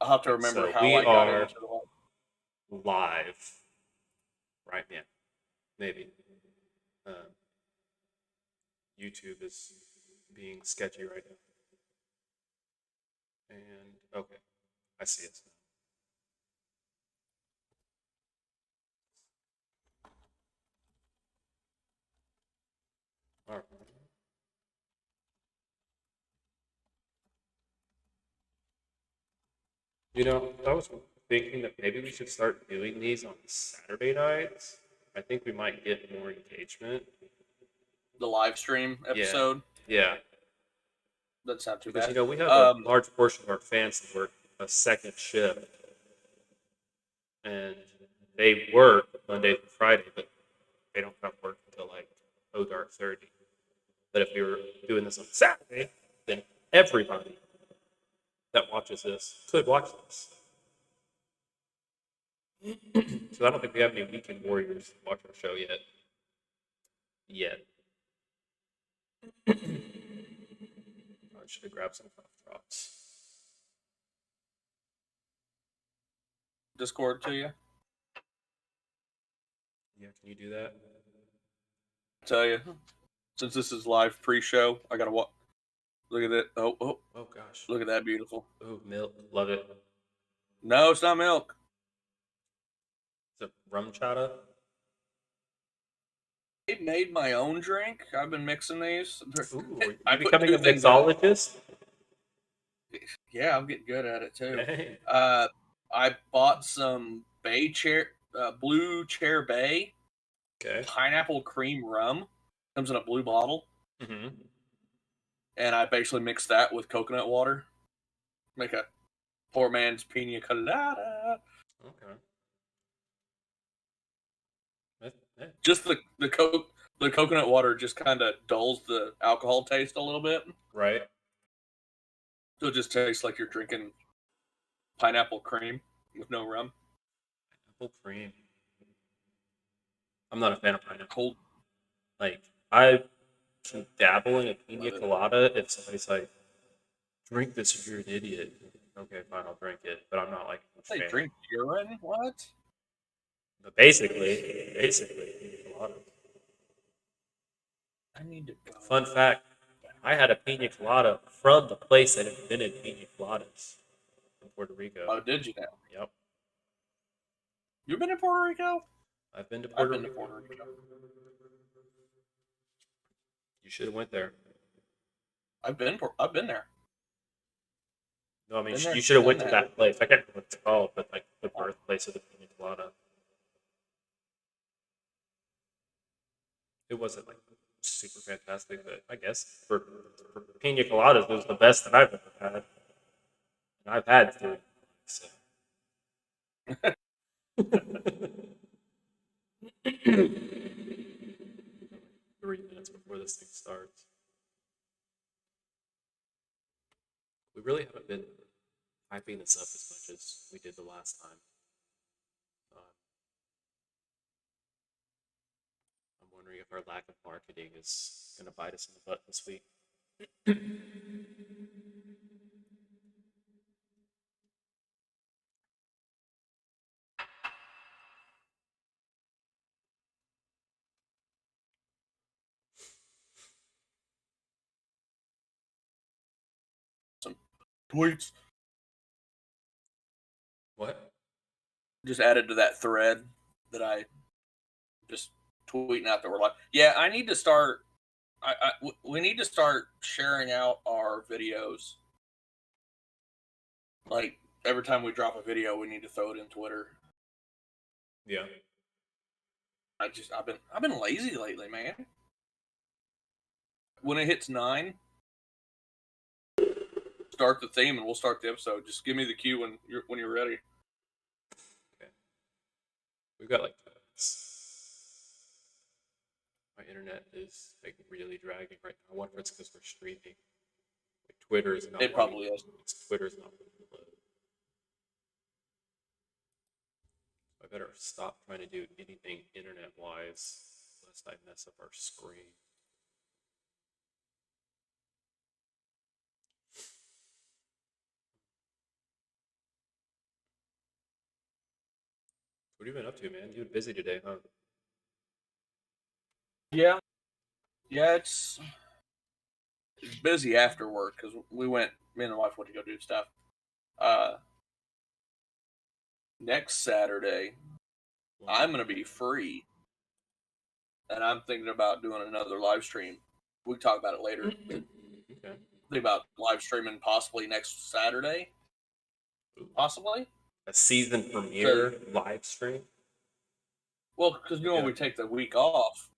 I'll have to remember So how we I got are into the live. live right now. Maybe. Um, YouTube is being sketchy right now. And okay, I see it now. All right. I was thinking that maybe we should start doing these on Saturday nights. I think we might get more engagement. The live stream Yeah, episode. yeah. That's not too Because bad. we have a large portion of our fans that work a second shift, and they work Monday through Friday, but they don't come work until like dark 30. But if we were doing this on Saturday, then everybody that watches this could watch this. So I don't think we have any weekend warriors watch our show yet. Yet. I should have grabbed some cough drops. Discord to you. Yeah, can you do that? Tell you, since this is live pre-show, I gotta what? Look at it. Oh gosh. Look at that beautiful. Oh, milk. Love it. No, it's not milk. Is it rum chata? I made my own drink. I've been mixing these. Ooh, are I you put becoming two a things in it. mixologist? Yeah, I'm getting good at it too. Dang. I bought some blue chair bay Okay. pineapple cream rum. Comes in a blue bottle, Mm-hmm. and I basically mix that with coconut water. Make a poor man's pina colada. Okay. Just the coconut water just kind of dulls the alcohol taste a little bit. Right. So it just tastes like you're drinking pineapple cream with no rum. Apple cream. I'm not a fan of pineapple. Cold. Like, I can dabble in a pina Love it. colada if somebody's like, drink this if you're an idiot. Okay, fine, I'll drink it. But I'm not like a They fan. drink urine? What? But basically, pina colada. I need to go. Fun fact, I had a pina colada from the place that invented pina coladas in Puerto Rico. Oh, did you now? Yep. You've been to Puerto Rico? I've been to I've Puerto been to Rico. Puerto Rico. You should have went there. I've been there. No, I mean, Been there, you should have done went to that. that place. I can't remember what it's called, but like the birthplace of the pina colada. It wasn't like super fantastic, but I guess for pina coladas, it was the best that I've ever had. And I've had three. So. 3 minutes before this thing starts. We really haven't been hyping this up as much as we did the last time. I'm wondering if our lack of marketing is going to bite us in the butt this week. Some tweets. What? Just added to that thread that I just tweeting out that we're like, yeah, I need to start. We need to start sharing out our videos. Like every time we drop a video, we need to throw it in Twitter. Yeah. I've been lazy lately, man. When it hits 9, start the theme and we'll start the episode. Just give me the cue when you're ready. Okay. We've got like 2 minutes. My internet is like really dragging right now. I wonder if it's because we're streaming. Like Twitter is not. It probably is. Twitter is not. I better stop trying to do anything internet wise, lest I mess up our screen. What have you been up to, man? You were busy today, huh? Yeah, yeah, it's busy after work because me and the wife went to go do stuff. Uh, Next Saturday, I'm gonna be free, and I'm thinking about doing another live stream. We can talk about it later. Okay. Think about live streaming possibly next Saturday, possibly. A season premiere live stream? Well, because we take the week off.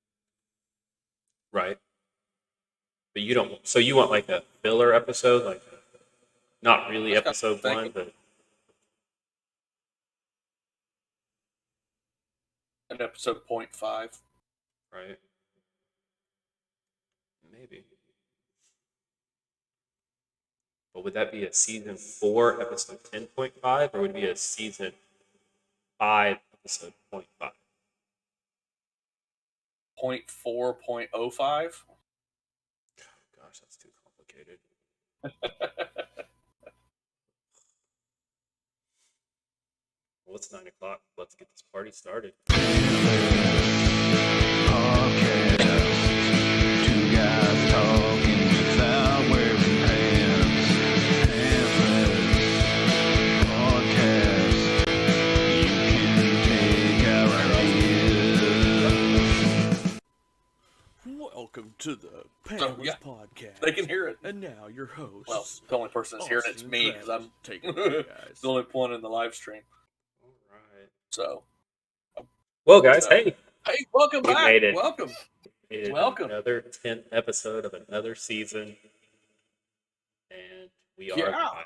Right. But you don't. So you want like a filler episode, like not really episode one, but an episode 0.5. right? Maybe. But would that be a season 4, episode 10.5, or would it be a season 5, episode 0.5? 0.4, 0.05. Gosh, that's too complicated. Well, it's 9 o'clock. Let's get this party started. Two guys talking without wearing pants. Pantless podcast. You can take our ideas. Welcome to the Pantless podcast. They can hear it. And now your host. Well, the only person that's hearing it's me because I'm taking it, guys. the only one in the live stream. All right. So, well, guys, hey, welcome back. Made it. Welcome. Welcome. Another 10th episode of another season, and we are live.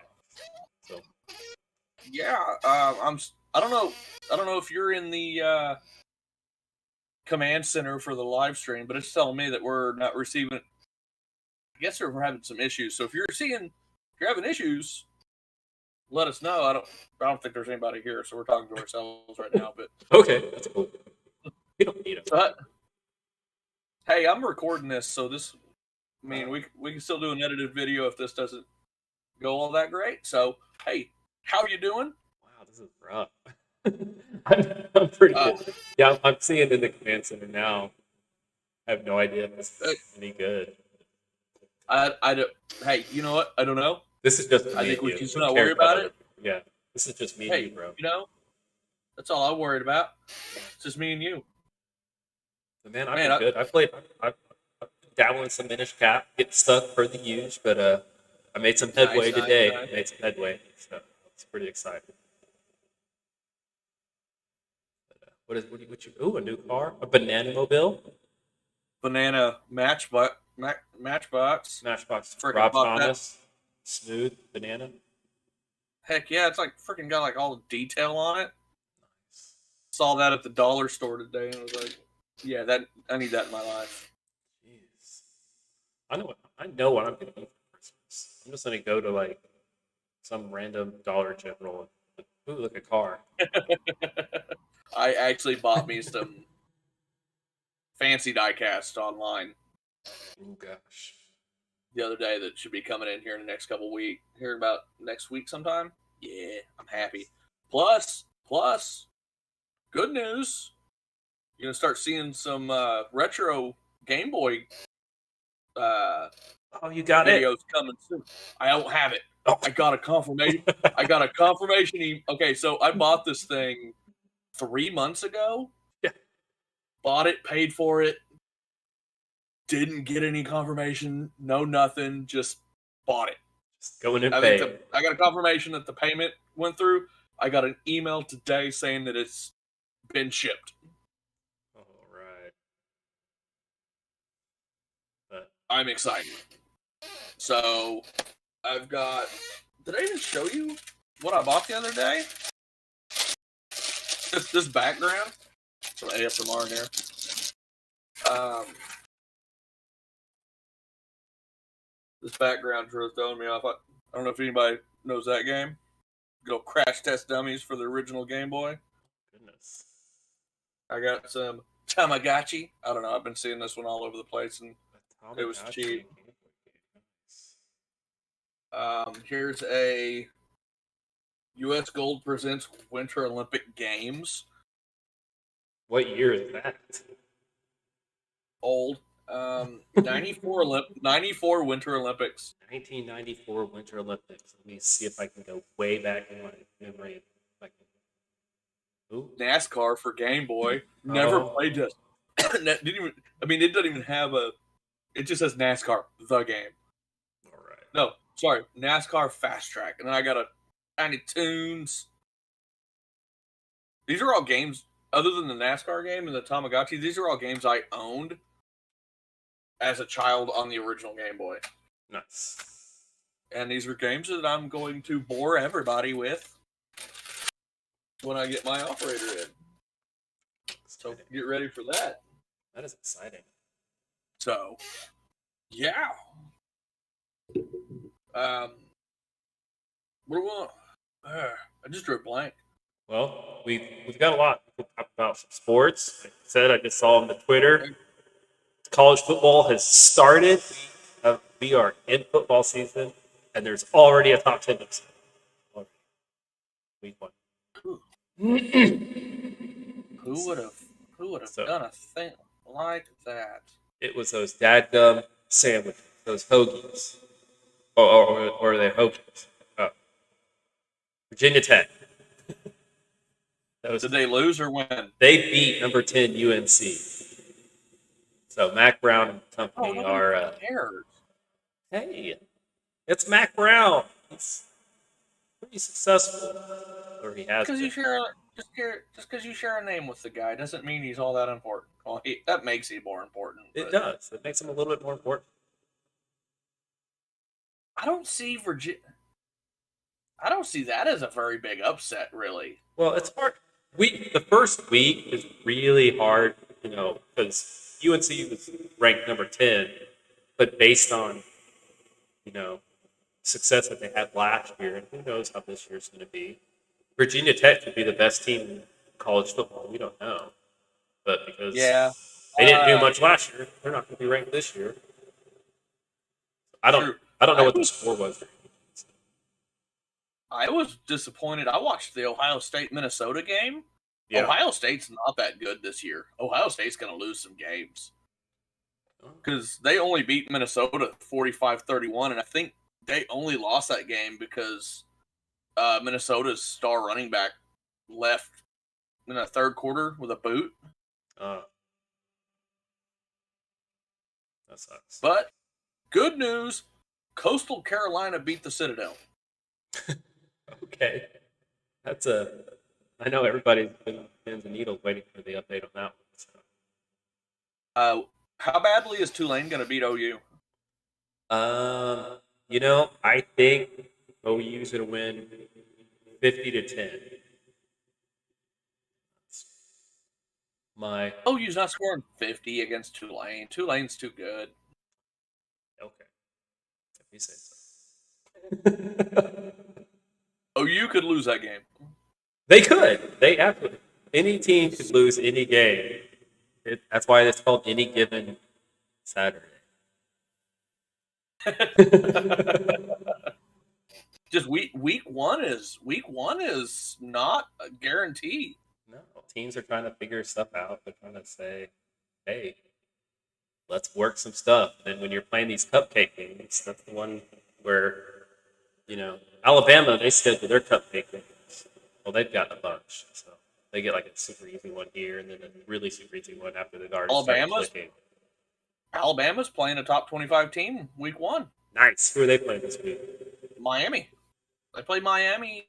So, I don't know if you're in the command center for the live stream, but it's telling me that we're not receiving. I guess we're having some issues. So if you're having issues, let us know. I don't think there's anybody here, so we're talking to ourselves right now. But okay, that's cool. We don't need them. But hey, I'm recording this, so we can still do an edited video if this doesn't go all that great. So hey, how you doing? Wow, this is rough. I'm pretty good. Yeah, I'm seeing it in the command center now. I have no idea if this is any good. Hey, you know what? I don't know. This is just. I think we should not worry about it. Yeah, this is just me and you, bro. You know, that's all I'm worried about. It's just me and you. But man, I've been good. I dabbled in some Minish Cap, getting stuck for the huge, but I made some headway today. Nice. Made some headway, so it's pretty exciting. What you? Ooh, a new car, a banana mobile, banana Matchbox. Matchbox. Rob Thomas, smooth banana. Heck yeah, it's like freaking got like all the detail on it. Nice. Saw that at the dollar store today, and I was like, yeah, I need that in my life. Jeez, I know what I'm gonna do for Christmas. I'm just gonna go to like some random Dollar General and ooh, look, a car. I actually bought me some fancy diecast online. Oh gosh! The other day that should be coming in here in the next couple weeks. Hearing about next week sometime. Yeah, I'm happy. Plus, good news. You're gonna start seeing some retro Game Boy. You got videos coming soon. I don't have it. Oh. I got a confirmation. Okay, so I bought this thing 3 months ago. Yeah. Bought it, paid for it. Didn't get any confirmation. No, nothing. Just bought it. Just going in pay. I got a confirmation that the payment went through. I got an email today saying that it's been shipped. All right. I'm excited. So, I've got... Did I even show you what I bought the other day? This background. Some ASMR in here. This background was throwing me off. I don't know if anybody knows that game. Go Crash Test Dummies for the original Game Boy. Goodness. I got some Tamagotchi. I don't know. I've been seeing this one all over the place, and it was cheap. Here's a U.S. Gold Presents Winter Olympic Games. What year is that? Old. 94 Winter Olympics. 1994 Winter Olympics. Let me see if I can go way back in my memory. Ooh. NASCAR for Game Boy. Never Oh. played this. Didn't even. I mean, it doesn't even have a. It just says NASCAR the game. All right. No, sorry, NASCAR Fast Track, and then I got a Tiny Toons. These are all games other than the NASCAR game and the Tamagotchi. These are all games I owned as a child on the original Game Boy. Nice. And these are games that I'm going to bore everybody with when I get my operator in. So get ready for that. That is exciting. So, yeah. What do we want? I just drew a blank. Well, we've got a lot. We can talk about some sports. Like I said, I just saw on the Twitter. College football has started. We are in football season, and there's already a top 10 episode. Week 1. Who would have done a thing like that? It was those dadgum sandwiches, those hoagies, or the hoagies. Virginia Tech. Did they lose or win? They beat number 10 UNC. So Mac Brown and company are. Hey, it's Mac Brown. He's pretty successful, or he has. Because you share because you share a name with the guy doesn't mean he's all that important. Well, that makes him more important. It does. It makes him a little bit more important. I don't see I don't see that as a very big upset, really. Well, it's hard. The first week is really hard, because UNC was ranked number 10, but based on, success that they had last year, and who knows how this year's going to be. Virginia Tech could be the best team in college football. We don't know, but because they didn't do much last year, they're not going to be ranked this year. I don't know what the score was. I was disappointed. I watched the Ohio State-Minnesota game. Yeah. Ohio State's not that good this year. Ohio State's going to lose some games. Because they only beat Minnesota 45-31, and I think they only lost that game because Minnesota's star running back left in the third quarter with a boot. That sucks. But good news, Coastal Carolina beat the Citadel. Okay. I know everybody's been on pins and needles waiting for the update on that one. How badly is Tulane going to beat OU? I think OU's going to win 50-10. OU's not scoring 50 against Tulane. Tulane's too good. Okay. If you say so. OU could lose that game. They could. They absolutely. Any team could lose any game. That's why it's called any given Saturday. Just week one is not a guarantee. No, teams are trying to figure stuff out. They're trying to say, "Hey, let's work some stuff." And when you're playing these cupcake games, that's the one where, Alabama, they schedule their cupcake games. Well, they've got a bunch, so they get like a super easy one here, and then a really super easy one after the guards. Alabama's playing a top 25 team week 1. Nice. Who are they playing this week? Miami. They play Miami.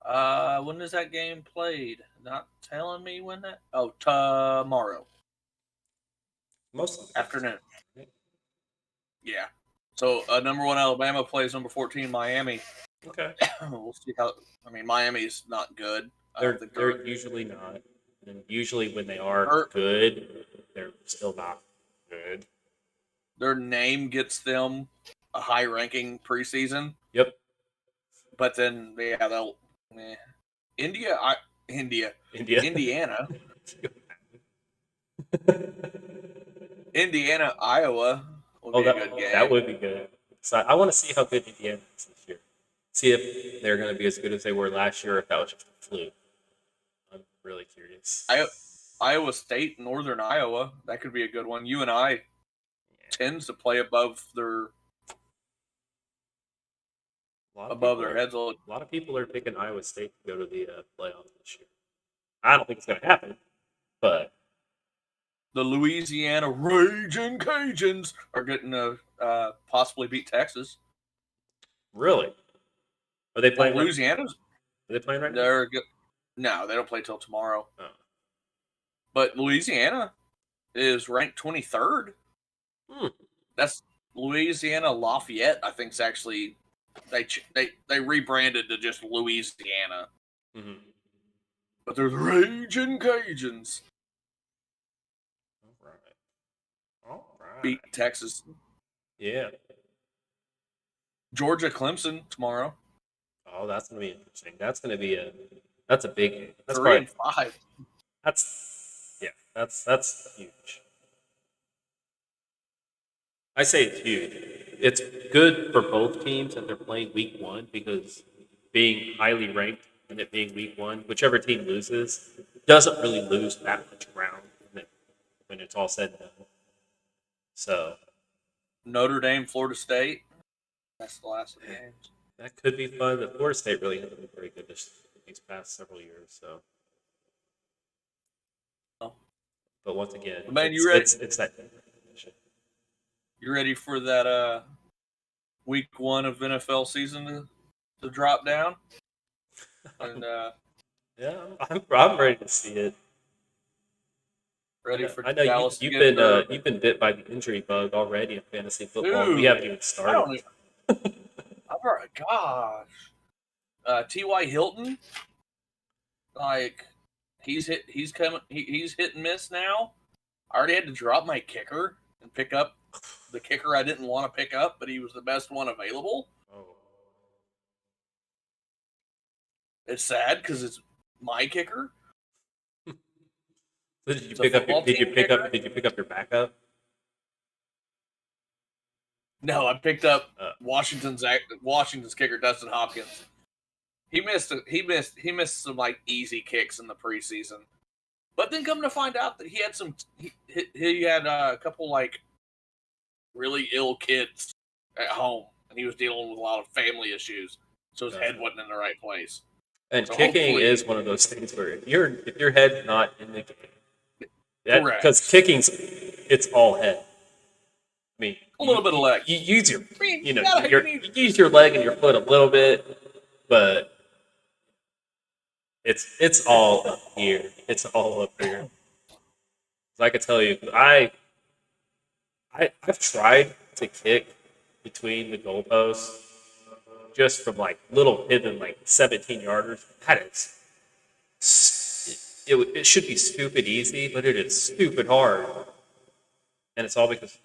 When is that game played? Not telling me when that. Oh, tomorrow. Most of the afternoon. Yeah. So number 1 Alabama plays number 14 Miami. Okay. We'll see how. I mean, Miami's not good. They're usually not, and usually when they are good, they're still not good. Their name gets them a high ranking preseason. Yep. But then, they'll. Indiana. Indiana, Iowa will be a good game. That would be good. So I want to see how good Indiana is this year. See if they're going to be as good as they were last year, or if that was just a fluke. really curious. Iowa State, Northern Iowa, that could be a good one. UNI tends to play above their heads. A lot of people are picking Iowa State to go to the playoff this year. I don't think it's going to happen, but The Louisiana Raging Cajuns are getting to possibly beat Texas. really, are they playing? Louisiana's. Are they playing right now? They're good. No, they don't play till tomorrow. Oh. But Louisiana is ranked 23rd. That's Louisiana Lafayette. I think it's actually they rebranded to just Louisiana. Mm-hmm. But they're the Raging Cajuns. All right. Beat Texas. Yeah. Georgia Clemson tomorrow. Oh, that's gonna be interesting. That's a big game. That's 3 and 5. That's huge. I say it's huge. It's good for both teams that they're playing week 1 because being highly ranked and it being week 1, whichever team loses doesn't really lose that much ground when it's all said and done. So Notre Dame, Florida State. That's the last of the games. that could be fun. The Florida State really hasn't been very good these past several years. So, but once again, man, you ready? It's that competition. You ready for that week 1 of NFL season to drop down? And yeah, I'm ready to see it. ready for I know Dallas you've been bit by the injury bug already in fantasy football. Dude, we haven't even started. I've heard, gosh, T.Y. Hilton, like he's hit and miss now. I already had to drop my kicker and pick up the kicker I didn't want to pick up, but he was the best one available. Oh. It's sad because it's my kicker. So did you pick up your backup? No, I picked up Washington's kicker, Dustin Hopkins. He missed some like easy kicks in the preseason, but then come to find out that he had a couple like really ill kids at home, and he was dealing with a lot of family issues, so his head wasn't in the right place. And so kicking is one of those things where if your head's not in the game, because kicking's it's all head. I mean, a little bit of leg. You use you use your leg and your foot a little bit, but it's all up here. It's all up here. So I can tell you, I've tried to kick between the goalposts just from like little hidden like 17-yarders. That is, it should be stupid easy, but it is stupid hard, and it's all because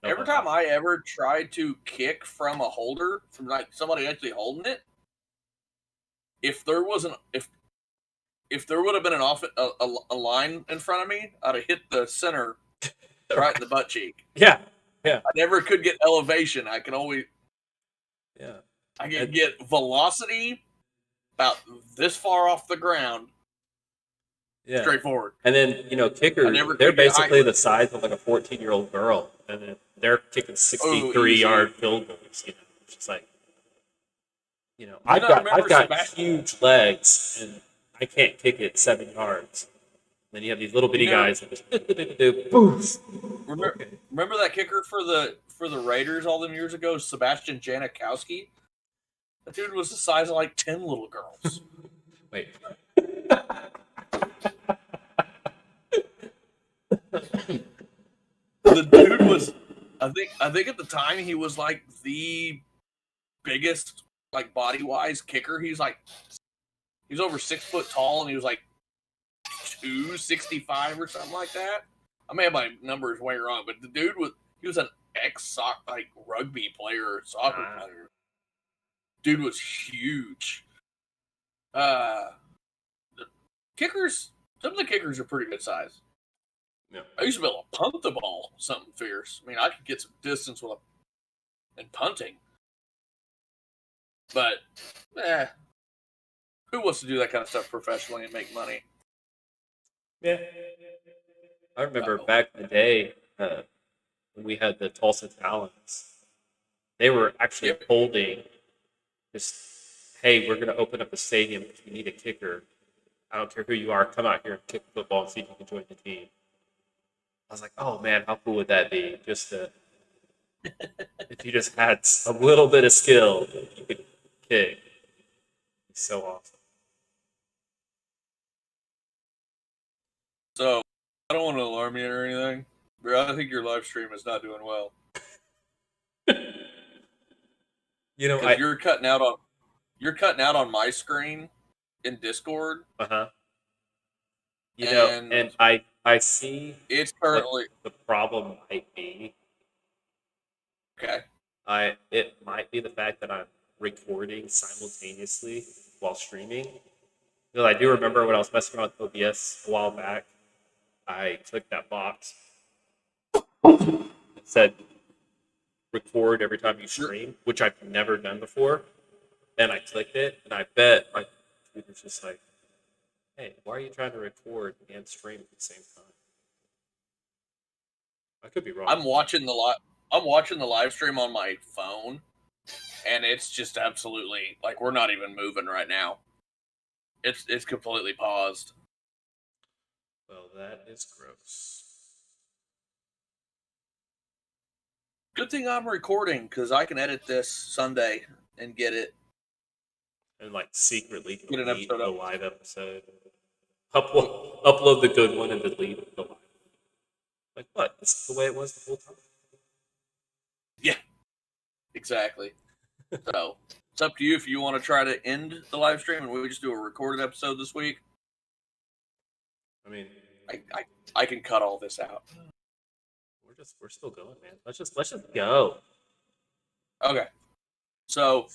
every time I ever tried to kick from a holder, from like somebody actually holding it, if there would have been a line in front of me, I'd have hit the center right in the butt cheek. Yeah. I never could get elevation. I can always I can get velocity about this far off the ground. Yeah. Straightforward. And then, kickers, they're basically the size of like a 14-year-old girl. And then they're kicking 63-yard field goals. It's just like, I've got huge legs, and I can't kick it 7 yards. And then you have these little bitty guys that just boof. Remember that kicker for the Raiders all them years ago, Sebastian Janikowski? That dude was the size of like 10 little girls. Wait. The dude was, I think at the time he was like the biggest, like body wise kicker. He was over 6 foot tall, and he was like 265 or something like that. I may have my numbers way wrong, but the dude was an rugby player or soccer player. Dude was huge. Some of the kickers are pretty good size. Yeah. I used to be able to punt the ball something fierce. I mean, I could get some distance in punting. But, Who wants to do that kind of stuff professionally and make money? Yeah. I remember Uh-oh. back in the day when we had the Tulsa Talons, they were actually Yep. holding just, hey, we're going to open up a stadium because we need a kicker. I don't care who you are, come out here and kick football and see if you can join the team. I was like, oh man, how cool would that be? Just to, if you just had a little bit of skill, you could kick. It's so awesome. So, I don't want to alarm you or anything, but I think your live stream is not doing well. You know, Because you're cutting out on my screen in Discord. You know, And and I see it's what currently the problem might be. okay. It might be the fact that I'm recording simultaneously while streaming. Because I do remember when I was messing around with OBS a while back, I clicked that box that said record every time you stream, which I've never done before. And I clicked it, and I bet my computer's just like, hey, why are you trying to record and stream at the same time? I could be wrong. I'm watching the live stream on my phone, and it's just absolutely like we're not even moving right now. It's completely paused. Well, that is gross. Good thing I'm recording because I can edit this Sunday and get it. And like secretly Get an delete episode the up. live episode. Upload the good one and delete the live. Like what? This is the way it was the whole time. Yeah, exactly. So it's up to you if you want to try to end the live stream and we just do a recorded episode this week. I mean, I can cut all this out. we're still going, man. Let's just go. Okay. So,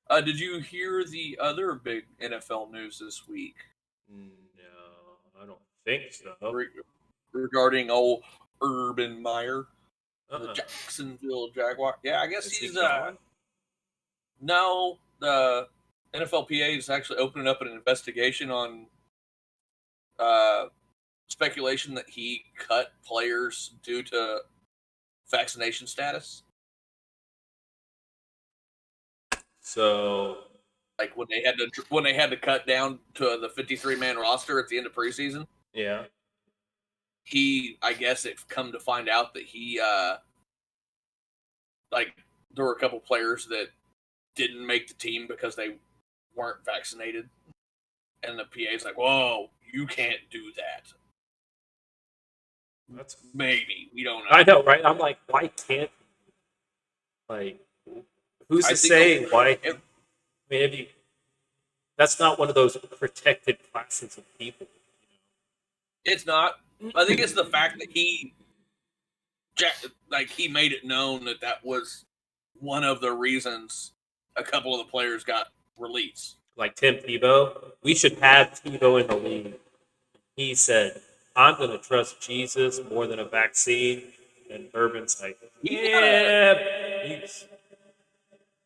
did you hear the other big NFL news this week? No, I don't think so. Regarding old Urban Meyer, the Jacksonville Jaguar. Yeah, I guess he's gone? No, the NFLPA is actually opening up an investigation on speculation that he cut players due to vaccination status. So, like when they had to cut down to the 53-man roster at the end of preseason. yeah. I guess it come to find out that he there were a couple players that didn't make the team because they weren't vaccinated. And the PA's like, whoa, you can't do that. That's maybe. We don't know. I know, right? I'm like, why can't who's to say why? I mean, that's not one of those protected classes of people. It's not. I think it's the fact that he made it known that was one of the reasons a couple of the players got released. Like Tim Tebow, we should have Tebow in the league. He said, "I'm going to trust Jesus more than a vaccine." And Urban's like, "Yeah."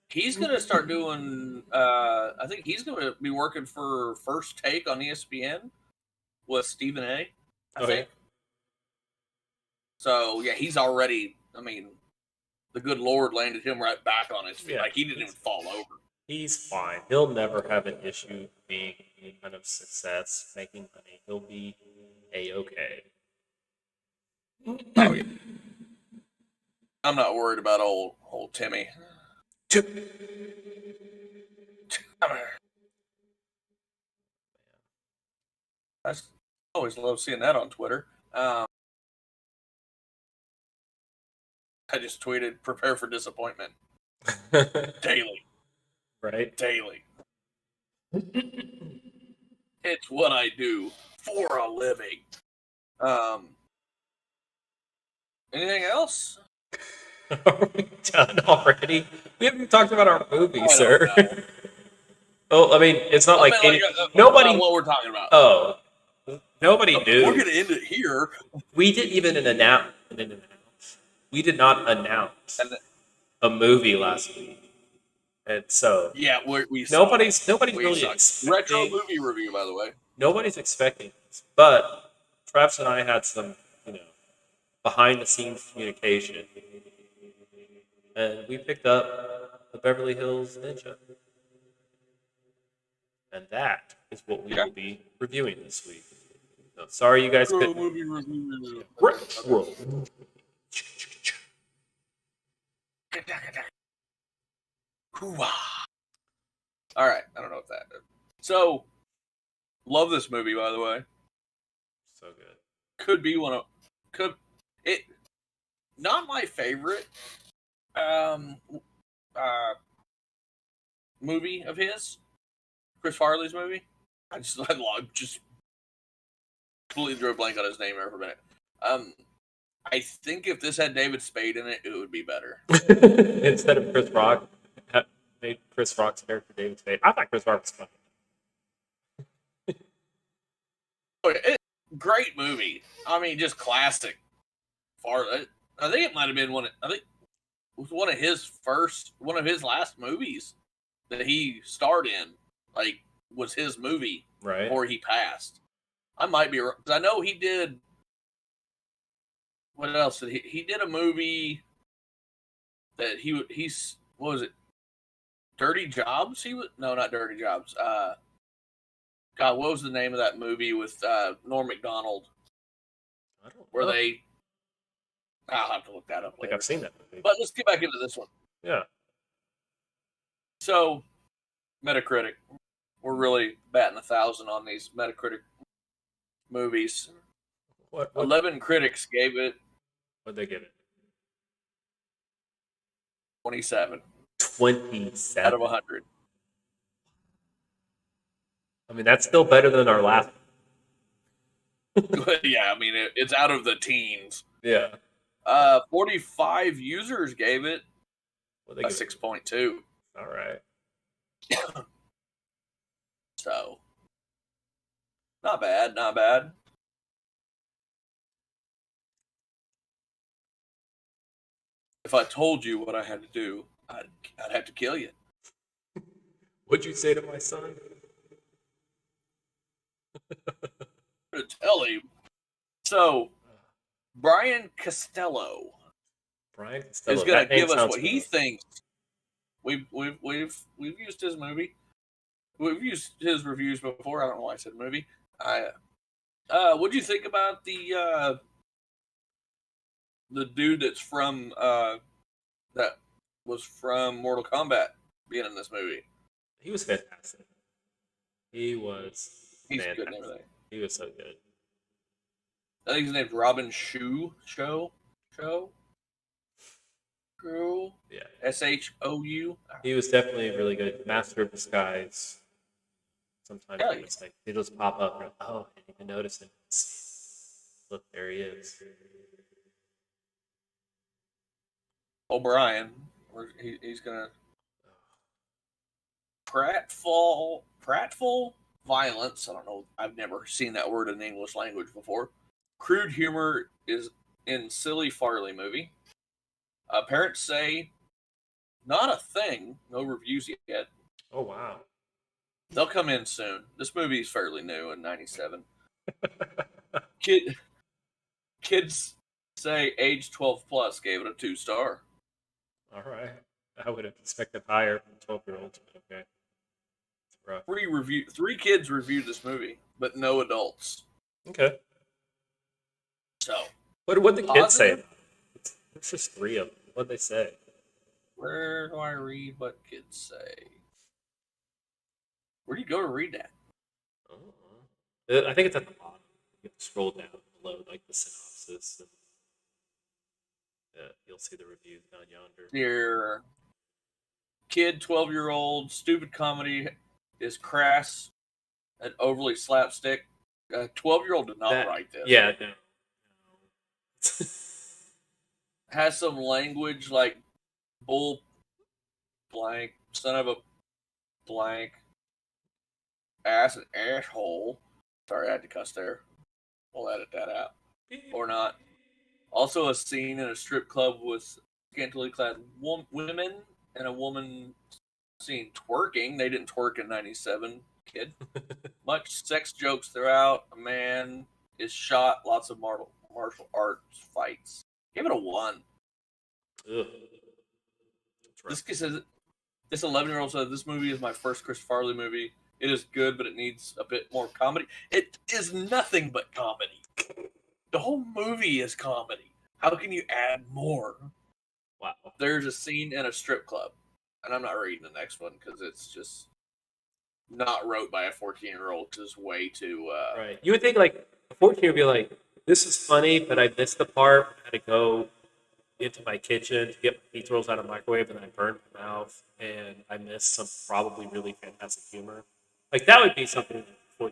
He's going to start doing. I think he's going to be working for First Take on ESPN with Stephen A. I think. Yeah. So yeah, he's already. I mean, the good Lord landed him right back on his feet. Yeah, like he didn't even fall over. He's fine. He'll never have an issue being any kind of success, making money. He'll be A-okay. Oh, yeah. I'm not worried about old Timmy. Come here. I always love seeing that on Twitter. I just tweeted, "Prepare for disappointment." Daily. Right? Daily. It's what I do for a living. Anything else? Are we done already? We haven't even talked about our movie, sir. Well, I mean, it's not like nobody. What we're talking about? Oh, nobody knew. We're gonna end it here. We didn't even announce. We did not announce a movie last week. And so Yeah, we nobody's we really suck. Retro expecting movie review, by the way. nobody's expecting this. But Travis and I had some, behind the scenes communication. And we picked up the Beverly Hills Ninja. And that is what we will be reviewing this week. No, sorry you guys Retro couldn't. movie review. Retro. Hoo-wah. All right, I don't know what that is. So, love this movie, by the way. So good. Could be one of it. Not my favorite movie of his, Chris Farley's movie. I just completely drew a blank on his name there for a minute. I think if this had David Spade in it, it would be better. Instead of Chris Rock, made Chris Rock's character David Spade. I thought Chris Rock was funny. Okay, great movie. I mean, just classic. I think it might have been I think it was one of his last movies that he starred in. Like, was his movie before he passed. I might be wrong, because I know he did. What else did he did a movie that he's what was it? Dirty Jobs? Not Dirty Jobs. God, what was the name of that movie with Norm Macdonald? I don't know. Where they I'll have to look that up later. I think I've seen that movie. But let's get back into this one. Yeah. So, Metacritic. We're really batting 1,000 on these Metacritic movies. What 11 critics gave it. What'd they give it? 27. 27 out of 100. I mean, that's still better than our last. Yeah, I mean it's out of the teens. Yeah. 45 users gave it a 6.2. All right. So, not bad, not bad. If I told you what I had to do, I'd have to kill you. What'd you say to my son? To tell him. So, Brian Costello is going to give us what he thinks. We've used his movie. We've used his reviews before. I don't know why I said movie. What'd you think about the dude that's from that was from Mortal Kombat being in this movie? He was fantastic. He's fantastic. Good and everything. He was so good. I think his name's Robin Shou. Yeah. Shou. He was definitely really good. Master of Disguise. Sometimes he'll just pop up. And, I didn't even notice him. Look, there he is. O'Brien. He's gonna pratfall violence. I don't know. I've never seen that word in the English language before. Crude humor is in silly Farley movie. Parents say not a thing. No reviews yet. Oh wow. They'll come in soon. This movie is fairly new in '97. Kids say age 12 plus gave it a 2-star. All right. I would have expected higher from 12-year-olds, but okay. It's rough. 3 kids reviewed this movie, but no adults. Okay. So, what did the kids say? It's just 3 of them. What did they say? Where do I read what kids say? Where do you go to read that? I think it's at the bottom. You have to scroll down below, like the synopsis. And, you'll see the reviews down yonder. Dear kid, 12-year-old, stupid comedy is crass and overly slapstick. A 12-year-old did not write this. Yeah, no. Has some language like bull blank, son of a blank, ass and asshole. Sorry, I had to cuss there. We'll edit that out. Or not. Also a scene in a strip club with scantily clad women and a woman seen twerking. They didn't twerk in 97, kid. Much sex jokes throughout. A man is shot. Lots of martial arts fights. Give it a 1. Ugh. This kid says, this 11-year-old said, this movie is my first Chris Farley movie. It is good, but it needs a bit more comedy. It is nothing but comedy. The whole movie is comedy. How can you add more? Wow. There's a scene in a strip club, and I'm not reading the next one because it's just not wrote by a 14-year-old because it's way too... Right. You would think, like, a 14 would be like, this is funny, but I missed the part. I had to go into my kitchen to get my pizza rolls out of the microwave, and I burned my mouth, and I missed some probably really fantastic humor. Like, that would be something for...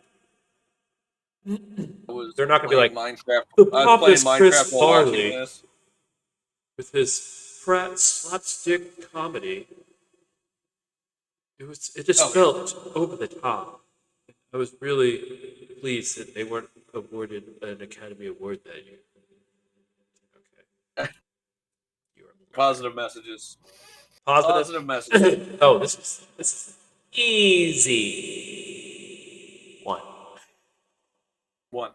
They're not going to be like, Minecraft. the I was playing pompous Minecraft Chris while watching Farley this. with his frat slapstick comedy. It just felt over the top. I was really pleased that they weren't awarded an Academy Award that year. Okay. Positive messages. Positive messages. Oh, this is easy. 1. 1.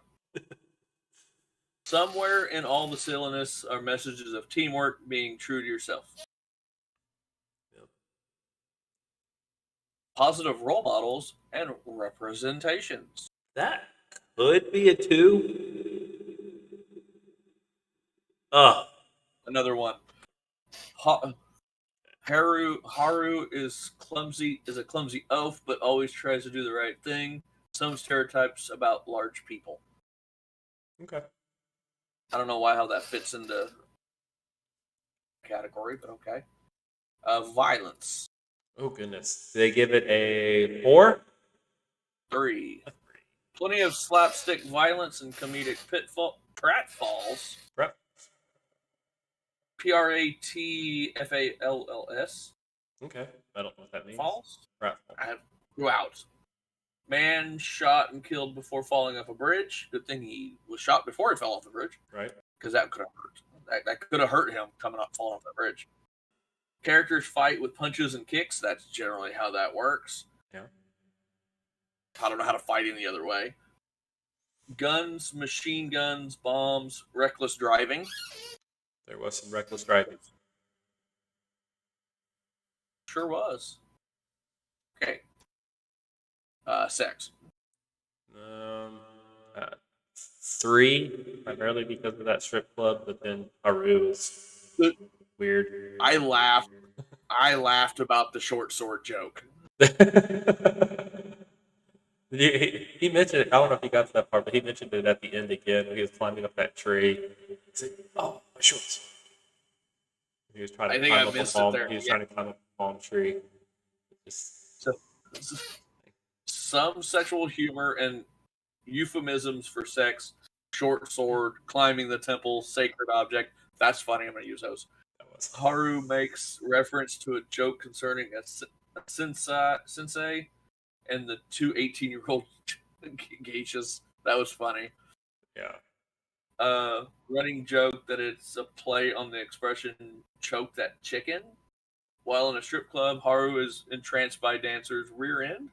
Somewhere in all the silliness are messages of teamwork, being true to yourself. Yep. Positive role models and representations. That could be a 2. Another 1. Haru is a clumsy oaf, but always tries to do the right thing. Some stereotypes about large people. Okay. I don't know how that fits into category, but okay. Violence. Oh goodness. Did they give it a 4? 3. Plenty of slapstick violence and comedic pratfalls. Pratfalls. Okay. I don't know what that means. Falls? Pratfall. Throughout. Man shot and killed before falling off a bridge. Good thing he was shot before he fell off the bridge. Right. Because that could have hurt. That could have hurt him coming up, falling off that bridge. Characters fight with punches and kicks. That's generally how that works. Yeah. I don't know how to fight any other way. Guns, machine guns, bombs, reckless driving. There was some reckless driving. Sure was. Okay. Sex. 3, primarily because of that strip club, but then Haru is weird. I laughed about the short sword joke. He mentioned it. I don't know if he got to that part, but he mentioned it at the end again when he was climbing up that tree. He's like, "Oh, my shorts!" He was trying to climb up a palm. He was trying to climb up a palm tree. Some sexual humor and euphemisms for sex. Short sword, climbing the temple, sacred object. That's funny. I'm going to use those. Haru makes reference to a joke concerning a sensei and the 2 18-year-old geishas. That was funny. Yeah. Running joke that it's a play on the expression choke that chicken. While in a strip club, Haru is entranced by dancer's rear end,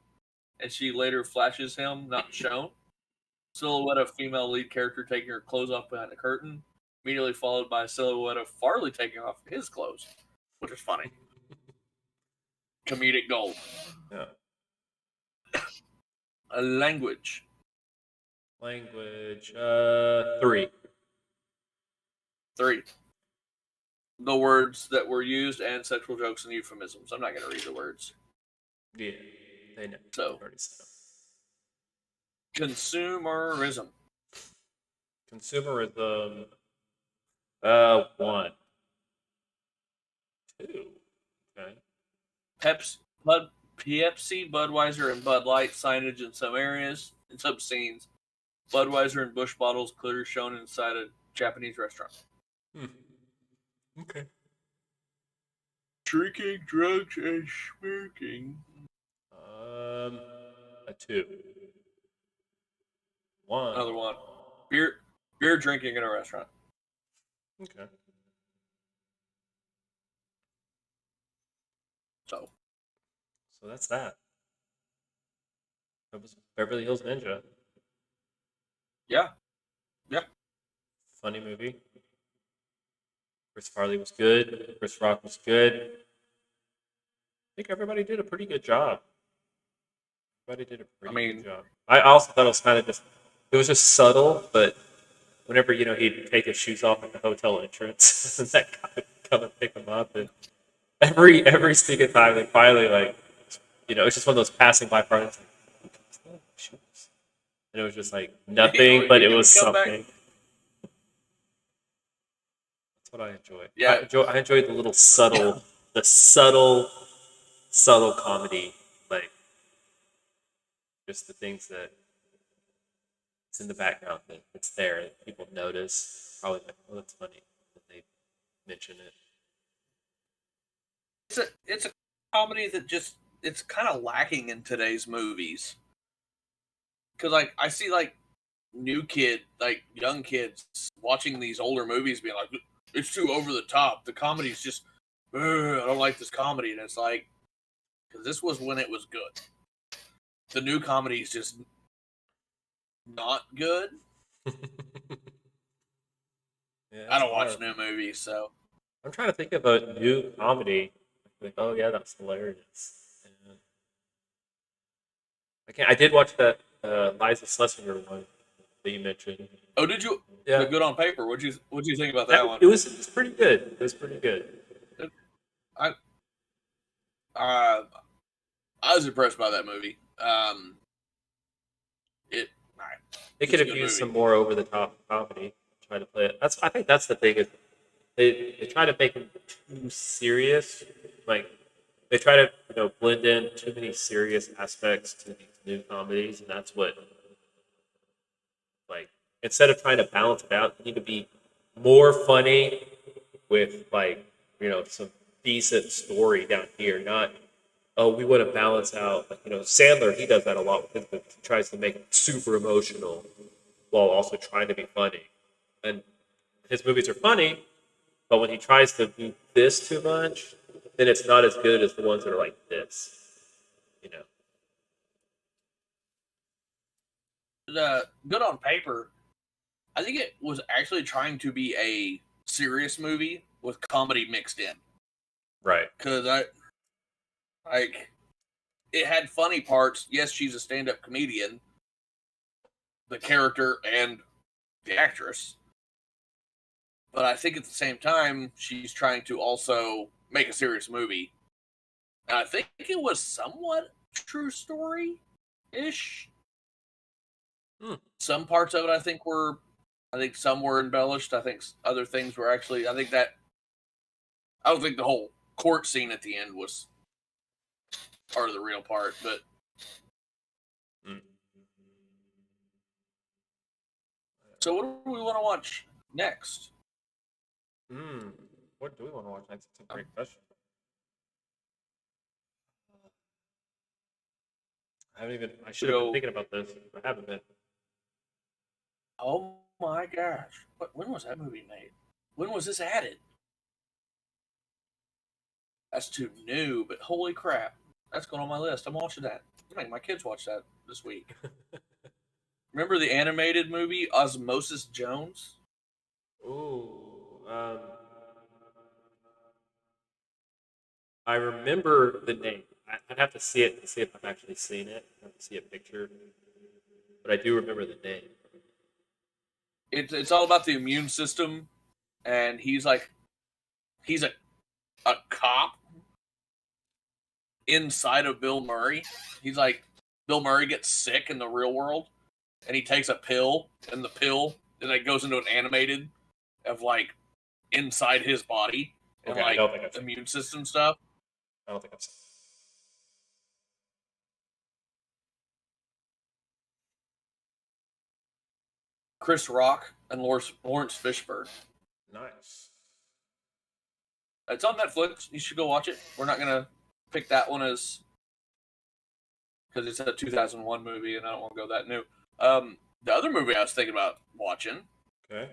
and she later flashes him, not shown. Silhouette of female lead character taking her clothes off behind a curtain, immediately followed by a silhouette of Farley taking off his clothes, which is funny. Comedic gold. Yeah. A language. 3. 3. The words that were used and sexual jokes and euphemisms. I'm not going to read the words. Yeah, they know. So, already said. Consumerism. 1. 2. Okay. Pepsi, Budweiser, and Bud Light signage in some areas, in some scenes. Budweiser and Busch bottles clear shown inside a Japanese restaurant. Okay. Drinking, drugs, and smoking. A 2. 1. Another 1. Beer drinking in a restaurant. Okay. So, So that's that. That was Beverly Hills Ninja. Yeah. Funny movie. Chris Farley was good. Chris Rock was good. I think everybody did a pretty good job. Everybody did a pretty good job. I also thought it was kind of it was just subtle, but whenever, he'd take his shoes off at the hotel entrance, and that guy would come and pick him up, and every single time they finally, it's just one of those passing by parties, like, shoes. And it was just like nothing, but it was something. That's what I enjoy. Yeah. I enjoy the little subtle, subtle comedy, like just the things that it's in the background that it's there that people notice. Probably like, oh, that's funny that they mention it. It's a comedy that just it's kind of lacking in today's movies. Because I see young kids watching these older movies, being like, it's too over the top. The comedy's just, I don't like this comedy, and it's like, because this was when it was good. The new comedy is just not good. Yeah, I don't watch new movies, so I'm trying to think of a new comedy. Like, oh yeah, that's hilarious. And I did watch that Liza Schlesinger one that you mentioned. Oh, did you? Yeah. Good on paper. What'd you think about that one? It was pretty good. It was pretty good. I was impressed by that movie. They could have used some more over the top comedy. Try to play it. I think that's the thing is they try to make it too serious. Like they try to blend in too many serious aspects to these new comedies, and that's what instead of trying to balance it out, you need to be more funny with some decent story down here. Not we want to balance out. Sandler, he does that a lot with his movies. He tries to make it super emotional while also trying to be funny. And his movies are funny, but when he tries to do this too much, then it's not as good as the ones that are like this. Good on paper. I think it was actually trying to be a serious movie with comedy mixed in. Right. Because it had funny parts. Yes, she's a stand-up comedian, the character and the actress. But I think at the same time, she's trying to also make a serious movie. And I think it was somewhat true story-ish. Some parts of it, I think some were embellished. I think other things were actually. I don't think the whole court scene at the end was part of the real part, but. So, what do we want to watch next? What do we want to watch next? It's a great question. I should have been thinking about this. I haven't been. Oh my gosh. When was that movie made? When was this added? That's too new, but holy crap. That's going on my list. I'm watching that. I'm making my kids watch that this week. Remember the animated movie Osmosis Jones? Ooh. I remember the name. I'd have to see it to see if I've actually seen it. I have to see a picture. But I do remember the name. It's all about the immune system, and he's a cop inside of Bill Murray. He's like, Bill Murray gets sick in the real world, and he takes a pill, and the pill and it goes into an animated of inside his body and immune system stuff. I don't think I've seen it. Chris Rock and Lawrence Fishburne. Nice. It's on Netflix. You should go watch it. We're not gonna pick that one because it's a 2001 movie, and I don't want to go that new. The other movie I was thinking about watching. Okay.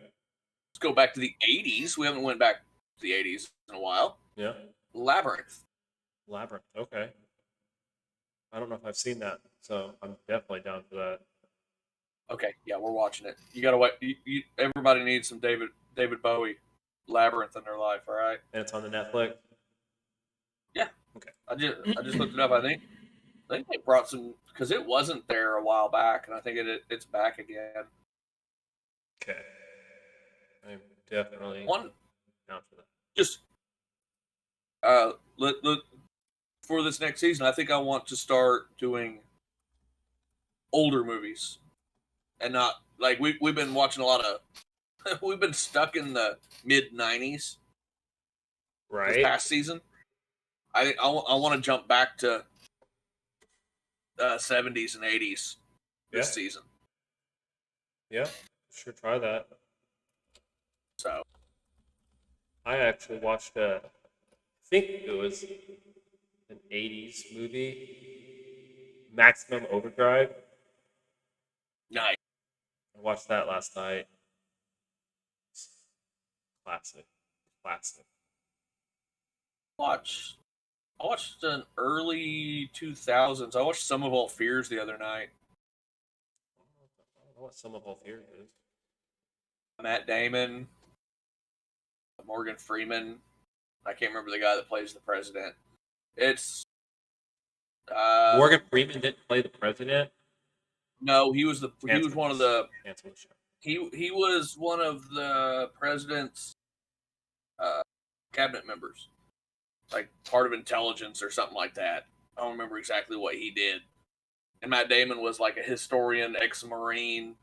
Let's go back to the 80s. We haven't went back to the 80s in a while. Yeah. Labyrinth. Okay. I don't know if I've seen that, so I'm definitely down for that. Okay, yeah, we're watching it. You gotta wait. Everybody needs some David Bowie, Labyrinth in their life. All right. And it's on the Netflix. Yeah. Okay. I just looked it up. I think they brought some because it wasn't there a while back, and I think it's back again. Okay. I'm definitely One down for that. just let for this next season. I think I want to start doing older movies and not like we've been watching a lot of. We've been stuck in the mid '90s this Right. past season. I want to jump back to '70s and '80s this season. Yeah. Sure, try that. So I actually watched I think it was an '80s movie, Maximum Overdrive. nice. I watched that last night. Classic. I watched an early 2000s. I watched Some of All Fears the other night. I don't know what Some of All Fears is. Matt Damon, Morgan Freeman. I can't remember the guy that plays the president. It's Morgan Freeman didn't play the president. no, he was one of the Cancel the show. he was one of the president's cabinet members, like part of intelligence or something like that. I don't remember exactly what he did. And Matt Damon was like a historian, ex-marine.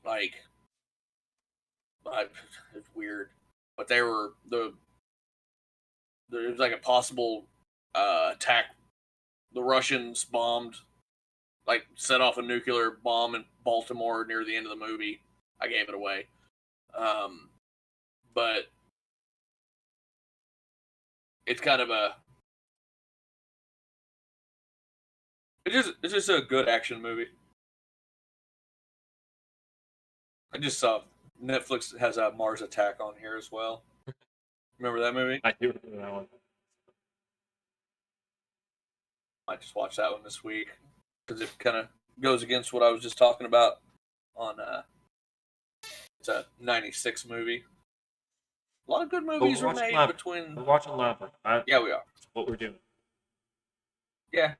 Like, it's weird, but there was like a possible attack. The Russians set off a nuclear bomb in Baltimore near the end of the movie. I gave it away, but it's kind of it's just a good action movie. I just saw Netflix has a Mars Attack on here as well. Remember that movie? I do remember that one. I just watched that one this week because it kind of goes against what I was just talking about on it's a '96 movie. A lot of good movies were made between. We're watching Labyrinth. Yeah, we are. That's what we're doing. Yeah,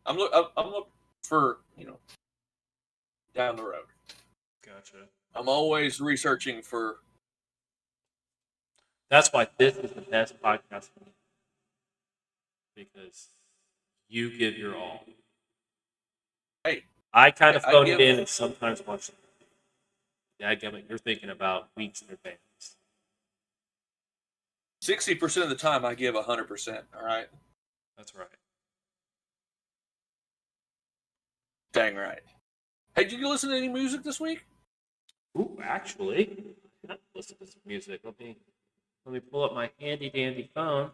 I'm look for down the road. Gotcha. I'm always researching for. That's why this is the best podcast for me. Because you give your all. Hey, I kind of phone it in and sometimes watch it. Dadgummit, you're thinking about weeks in advance. 60% of the time, I give 100%. All right. That's right. Dang right. Hey, did you listen to any music this week? Ooh, actually, I have listened to some music. Let me pull up my handy dandy phone.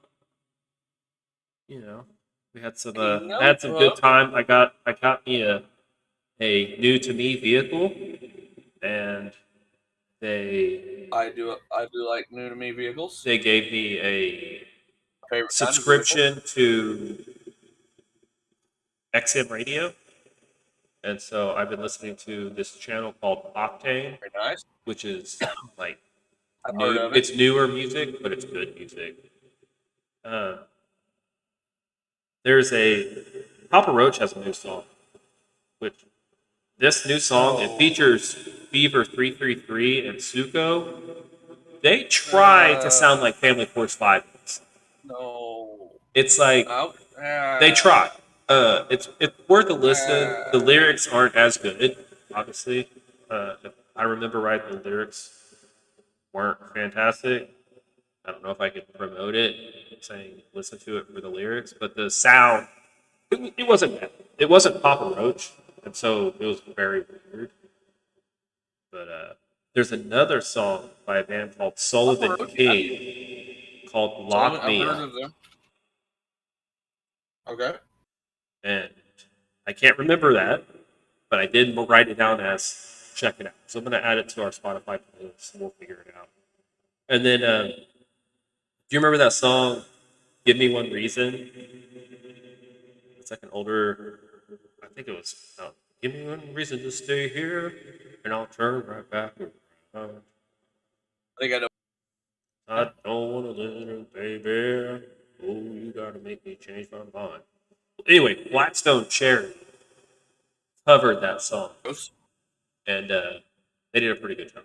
You know, we had some good time. I got me a new to me vehicle, and I do like new to me vehicles. They gave me a favorite subscription to XM Radio. And so I've been listening to this channel called Octane, Very nice. Which is like I've heard of it. It's newer music, but it's good music. There's Papa Roach has a new song, which this new song it features Fever 333 and Suko. They try to sound like Family Force 5. No. It's like they try. It's worth a listen. The lyrics aren't as good, obviously. If I remember right, the lyrics weren't fantastic. I don't know if I could promote it, saying listen to it for the lyrics, but the sound, it wasn't bad. It wasn't Papa Roach, and so it was very weird. But there's another song by a band called Sullivan King called Lock Me Up. Okay. And I can't remember that, but I did write it down as check it out. So I'm going to add it to our Spotify playlist, and we'll figure it out. And then, do you remember that song, Give Me One Reason? It's like an older. I think it was. Give me one reason to stay here, and I'll turn right back around. I think I know. I don't want to live, baby. Oh, you gotta make me change my mind. Anyway, Blackstone Cherry covered that song, and they did a pretty good job.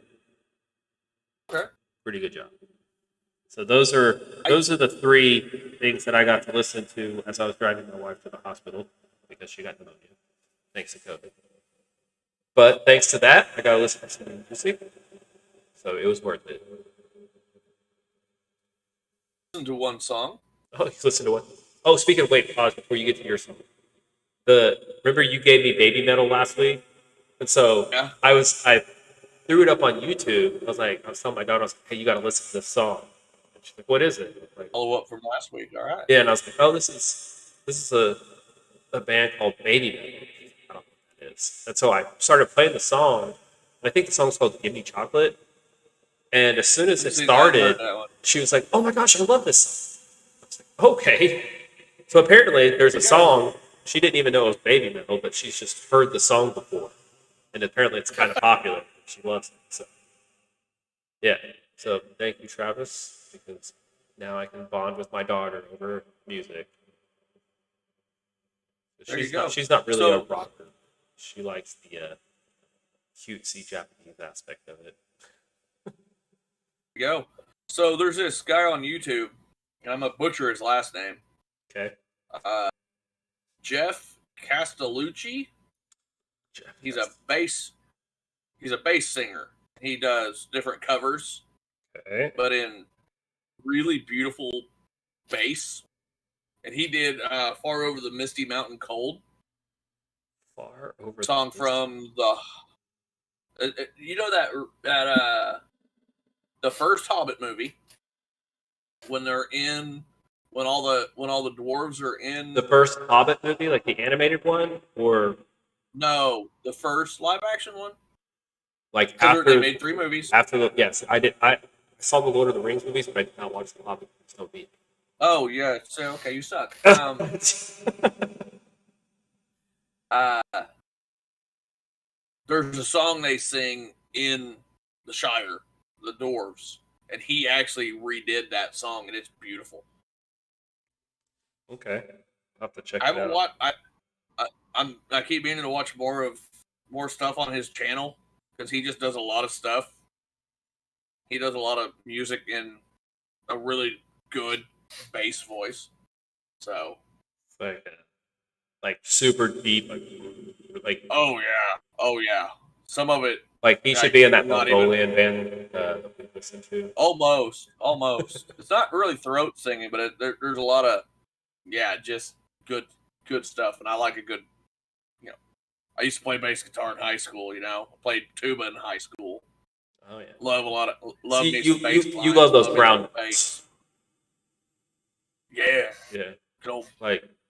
Okay. Pretty good job. So those are the three things that I got to listen to as I was driving my wife to the hospital because she got pneumonia, thanks to COVID. But thanks to that, I got to listen to some music, so it was worth it. Listen to one song. Oh, you listen to what? Oh, speaking of, wait, pause before you get to your song. Remember you gave me Baby Metal last week, and so Yeah. I threw it up on YouTube. I was telling my daughter, I was like, hey, you got to listen to this song. And she's like, what is it? I was like, Follow up from last week. All right. yeah, and I was like, oh, this is a band called Baby Metal. I don't know what that is. And so I started playing the song. I think the song's called Give Me Chocolate. And as soon as it started, she was like, oh my gosh, I love this song. I was like, okay. So apparently there's a song. She didn't even know it was Baby Metal, but she's just heard the song before. And apparently it's kind of popular. She loves it. So, yeah. So thank you, Travis, because now I can bond with my daughter over music. She's not really a rocker. She likes the cutesy Japanese aspect of it. Go. So there's this guy on YouTube, and I'm gonna butcher his last name. Okay. Jeff Castellucci. He's a bass singer. He does different covers, but in really beautiful bass. And he did "Far Over the Misty Mountain Cold." Far over song from the you know that the first Hobbit movie when all the dwarves are in the first Hobbit movie, like the animated one, or no, the first live action one. Like after they made 3 movies. Yes, I did. I saw the Lord of the Rings movies, but I did not watch the Hobbit. So be. Oh yeah, so okay, you suck. There's a song they sing in the Shire, the dwarves, and he actually redid that song, and it's beautiful. Okay, I'll have to check. I haven't watched. I keep meaning to watch more stuff on his channel because he just does a lot of stuff. He does a lot of music in a really good bass voice. So it's like super deep, like oh yeah. Some of it. Like he should be in that Mongolian band that we listen to. Almost. It's not really throat singing, but there's a lot of just good stuff, and I like a good. I used to play bass guitar in high school. I played tuba in high school. Oh yeah, love See, me some bass. You love those brown bass. Yeah. Good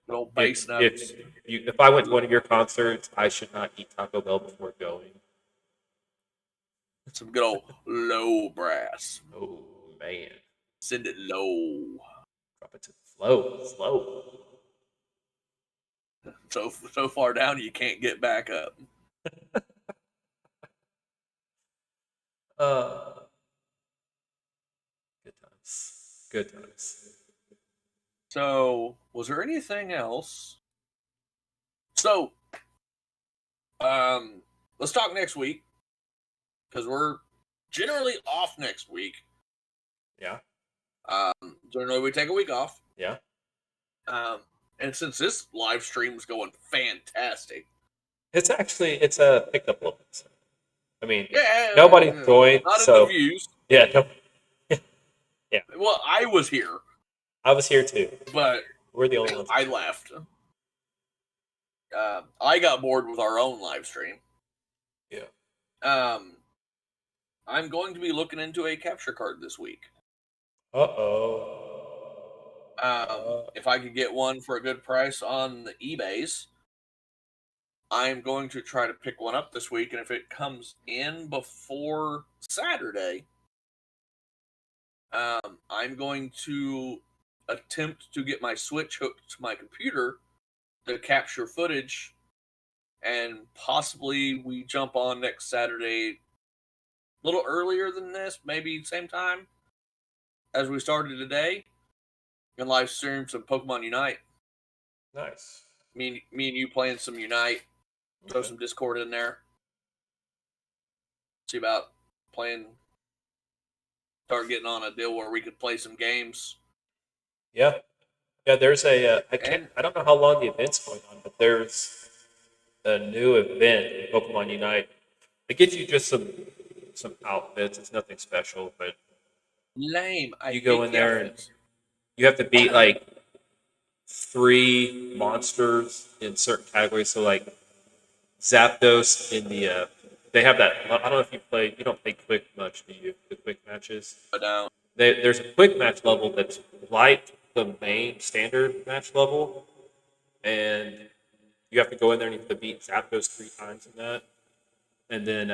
old bass notes. If I went to one of your concerts, I should not eat Taco Bell before going. Some good old low brass. Oh man, send it low. Drop it to the slow. So far down you can't get back up. Good times. So, was there anything else? So, let's talk next week because we're generally off next week. Yeah. Generally we take a week off. Yeah. And since this live stream is going fantastic, it's a pickup level. I mean, nobody joined. Not so in the views. Yeah. No, yeah. Well, I was here. I was here too, but we're the only ones. I left. I got bored with our own live stream. Yeah. I'm going to be looking into a capture card this week. If I could get one for a good price on the eBays, I'm going to try to pick one up this week, and if it comes in before Saturday, I'm going to attempt to get my Switch hooked to my computer to capture footage, and possibly we jump on next Saturday a little earlier than this, maybe same time as we started today, and live stream some Pokemon Unite. Nice. Me and you playing some Unite. Throw some Discord in there. See about playing. Start getting on a deal where we could play some games. Yeah. There's a. I don't know how long the event's going on, but there's a new event in Pokemon Unite. It gets you just some outfits. It's nothing special, but Lame. you go in there and you have to beat like 3 monsters in certain categories. So like Zapdos in the they have that. I don't know if you don't play quick much, do you? The quick matches. I don't. There's a quick match level that's like the main standard match level, and you have to go in there and you have to beat Zapdos 3 times in that. And then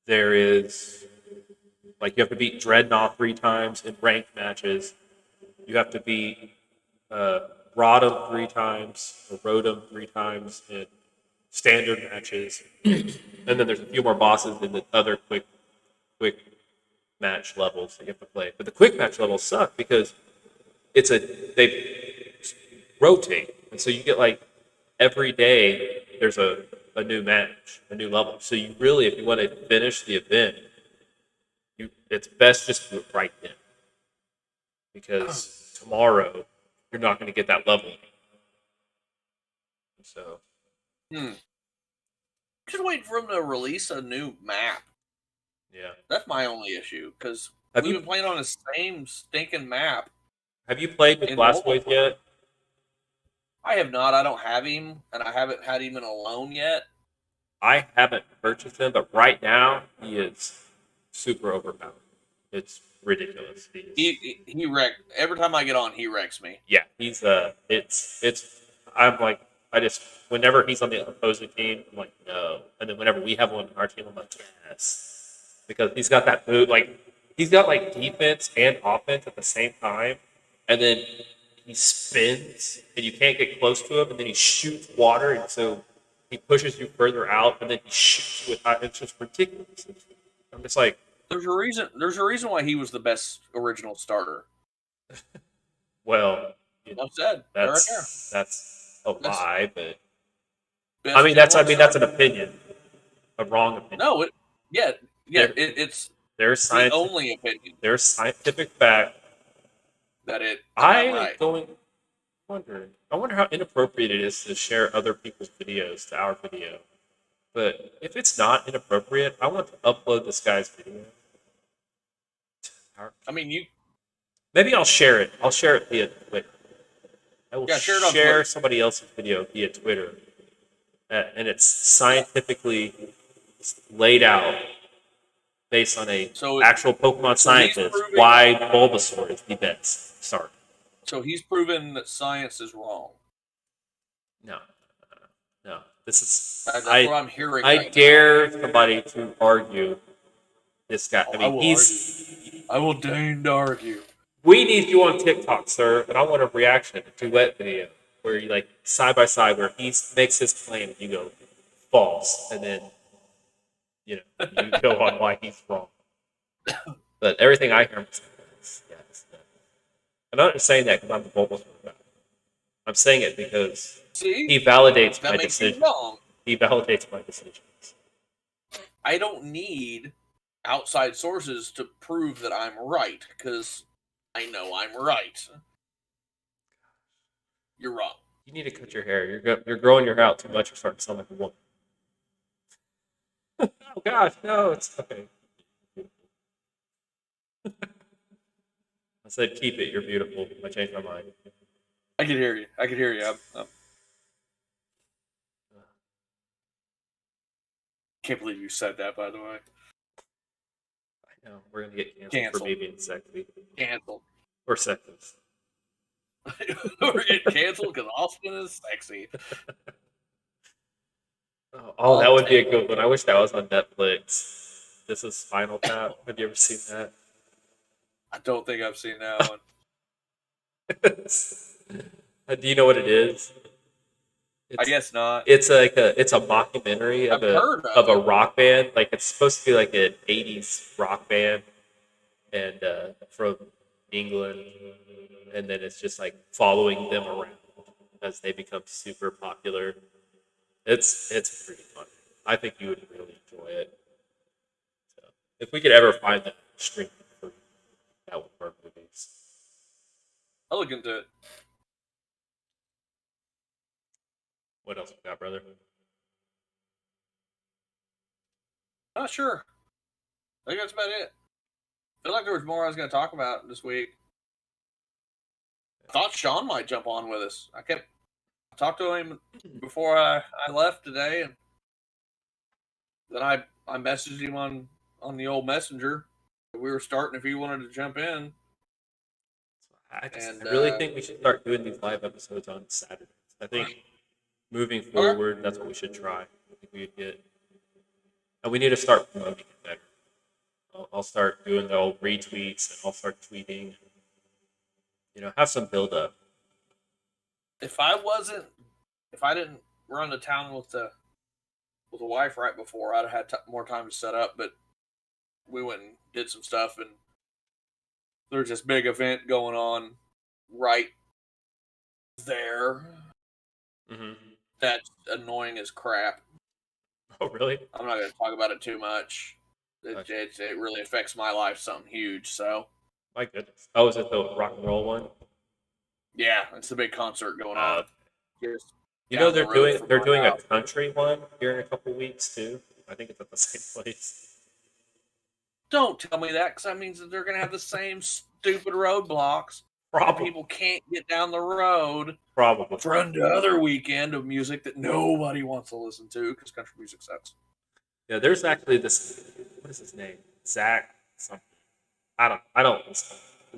there is like you have to beat Dreadnought 3 times in ranked matches. You have to beat Rotom 3 times or Rotom 3 times in standard matches, and then there's a few more bosses in the other quick match levels that you have to play. But the quick match levels suck because they rotate, and so you get like every day there's a new match, a new level. So you really, if you want to finish the event, it's best just to do it right then, because tomorrow you're not going to get that level. So. Just waiting for them to release a new map. Yeah. That's my only issue, because we've been playing on the same stinking map. Have you played with Blastoise yet? I have not. I don't have him, and I haven't had him in a loan yet. I haven't purchased him, but right now he is super overpowered. It's ridiculous. He wrecked every time I get on. He wrecks me. Yeah, he's I'm like, whenever he's on the opposing team, I'm like, no. And then whenever we have one on our team, I'm like, yes. Because he's got that move, like, he's got, like, defense and offense at the same time. And then he spins, and you can't get close to him, and then he shoots water, and so he pushes you further out, and then he shoots with high. It's just ridiculous. I'm just like... There's a reason why he was the best original starter. Well... Well said. That's a lie, but that's an opinion, a wrong opinion. No, it's the only opinion. There's scientific fact that it. I wonder how inappropriate it is to share other people's videos to our video. But if it's not inappropriate, I want to upload this guy's video. I mean, maybe I'll share it. I'll share it via Twitter. I will share somebody else's video via Twitter, and it's scientifically laid out based on actual Pokemon scientist why Bulbasaur is the best starter. So he's proven that science is wrong. No. This is that's what I'm hearing. I dare somebody to argue this guy. I will deign to argue. We need you on TikTok, sir, and I want a reaction, a duet video, where you like side by side, where he makes his claim and you go false, and then you go on why he's wrong. But everything I hear him say is yes. I'm not just saying that because I'm the Bulbasaur guy. I'm saying it because he validates my decision. He validates my decisions. I don't need outside sources to prove that I'm right, because I know I'm right. You're wrong. You need to cut your hair. You're growing your hair out too much. You're starting to sound like a woman. Oh gosh, no, it's okay. I said keep it. You're beautiful. I changed my mind. I can hear you. Can't believe you said that, by the way. I know. We're gonna get canceled for me being sexy. Canceled. Or sexist. We're getting canceled because Austin is sexy. Oh, that would be a good one. I wish that was on Netflix. This is Spinal Tap. Have you ever seen that? I don't think I've seen that one. Do you know what it is? I guess not. It's a mockumentary I've heard of a it. rock band. Like it's supposed to be like an '80s rock band, and from England, and then it's just like following them around as they become super popular. It's pretty fun. I think you would really enjoy it. So, if we could ever find that stream for that would work movies. I'll look into it. What else we got, brother? Not sure. I think that's about it. I feel like there was more I was going to talk about this week. I thought Sean might jump on with us. I talked to him before I left today, and then I messaged him on the old messenger. We were starting if he wanted to jump in. I really think we should start doing these live episodes on Saturdays. I think moving forward, that's what we should try. I think we would get, and we need to start promoting it better. I'll start doing the old retweets, and I'll start tweeting. Have some build up. If I didn't run to town with the wife right before, I'd have had more time to set up. But we went and did some stuff, and there's this big event going on right there. Mm-hmm. That's annoying as crap. Oh, really? I'm not going to talk about it too much. It really affects my life something huge. So, my goodness. Oh, is it the rock and roll one? Yeah, it's the big concert going on. They're doing a country one here in a couple weeks too. I think it's at the same place. Don't tell me that, because that means that they're going to have the same stupid roadblocks. Probably. People can't get down the road. Probably. For another weekend of music that nobody wants to listen to because country music sucks. Yeah, there's actually this. What is his name? Zach something. I don't.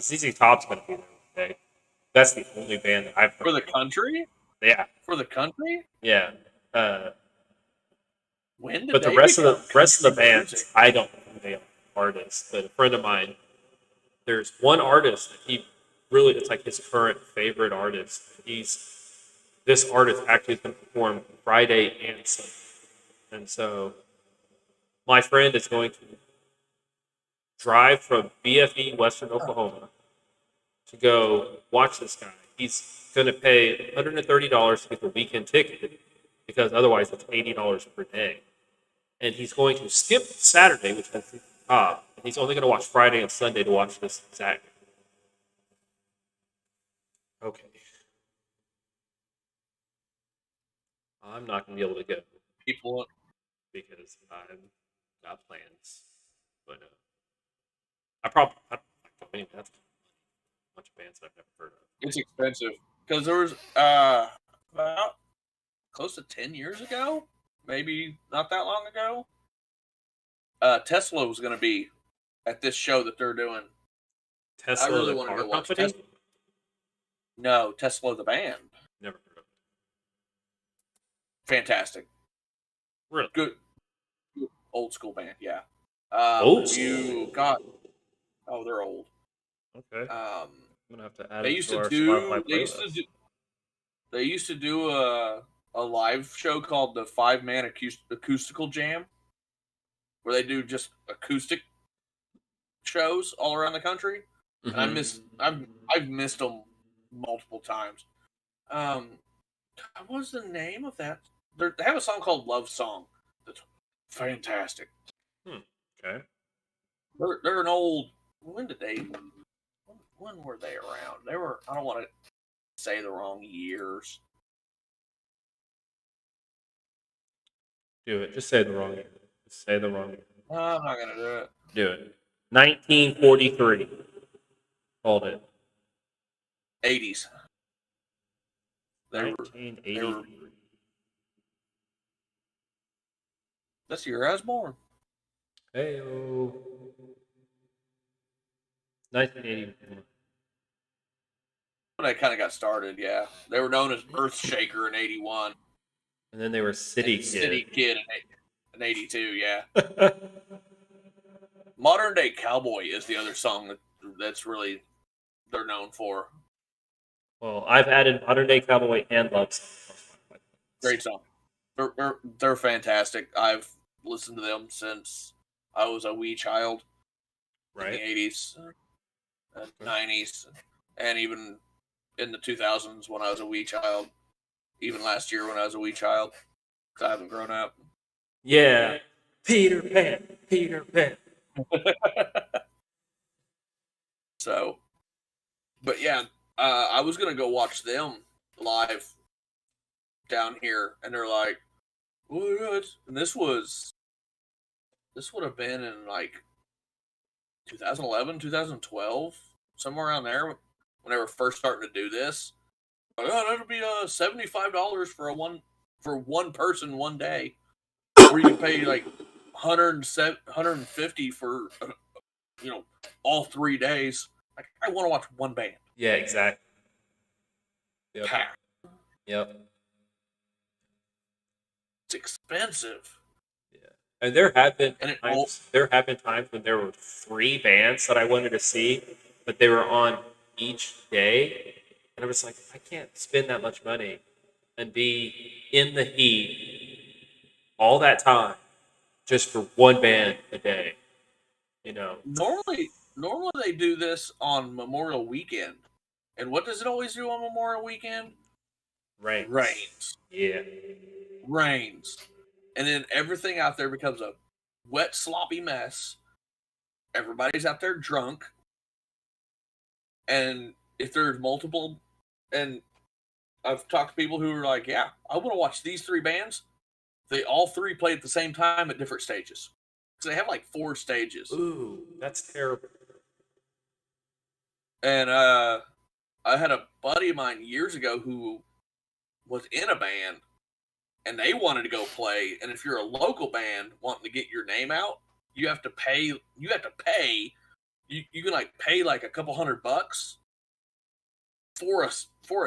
ZZ Top's gonna be there today. That's the only band that I've heard. For the country? Yeah. For the country? Yeah. When did but the rest of the bands, music? I don't know who they are artists. But a friend of mine, there's one artist that it's like his current favorite artist. This artist actually is going to perform Friday and Sunday. And so my friend is going to drive from BFE, Western Oklahoma, to go watch this guy. He's going to pay $130 to get the weekend ticket because otherwise it's $80 per day. And he's going to skip Saturday, which has the top. And he's only going to watch Friday and Sunday to watch this exact. Okay. I'm not going to be able to go. People, because I've got plans. But I don't mean that's a bunch of bands that I've never heard of. It's expensive because there was about close to 10 years ago, maybe not that long ago. Tesla was going to be at this show that they're doing. Tesla, I really want to go watch Tesla. No, Tesla the band. Never heard of it. Fantastic. Really? Good. Old school band, yeah. Old school? Oh, they're old. Okay. I'm going to have to add they it used to our to do, Spotify playlist. They used to do a live show called the 5-Man Acoustical Jam, where they do just acoustic shows all around the country. Mm-hmm. And I've missed them multiple times. What was the name of that? They have a song called Love Song that's fantastic. Okay. They're an old. When were they around? They were. I don't want to say the wrong years. Do it. Just say the wrong year. Just say the wrong year. No, I'm not gonna do it. Do it. 1943. Hold it. 80s. 1980. That's the year I was born. Hey-o. 1981. When I kind of got started, yeah. They were known as Earthshaker in 81. And then they were City Kid. City Kid in 82, yeah. Modern Day Cowboy is the other song that's really they're known for. Well, I've added Modern Day Cowboy and Love Song. Great song. They're fantastic. I've listened to them since I was a wee child in the Right? 80s and 90s, and even in the 2000s when I was a wee child. Even last year when I was a wee child, because I haven't grown up. Yeah. Peter Pan. Peter Pan. So, but yeah, I was gonna go watch them live down here, and they're like, "What?" And this would have been in like 2011, 2012, somewhere around there when they were first starting to do this. Like, oh, that'll be $75 for one person one day, or you can pay like 150 for all 3 days. Like, I want to watch one band. Yeah, exactly. Yep. Pack. Yep. It's expensive. Yeah. And there have been And times when there were 3 bands that I wanted to see, but they were on each day, and I was like, I can't spend that much money and be in the heat all that time just for one band a day. Normally they do this on Memorial Weekend. And what does it always do on Memorial Weekend? Rains. Yeah. Rains. And then everything out there becomes a wet, sloppy mess. Everybody's out there drunk. And if there's multiple, and I've talked to people who are like, yeah, I want to watch these 3 bands. They all 3 play at the same time at different stages. So they have like 4 stages. Ooh, that's terrible. And I had a buddy of mine years ago who was in a band, and they wanted to go play. And if you're a local band wanting to get your name out, you have to pay. You can like pay like a couple $100 for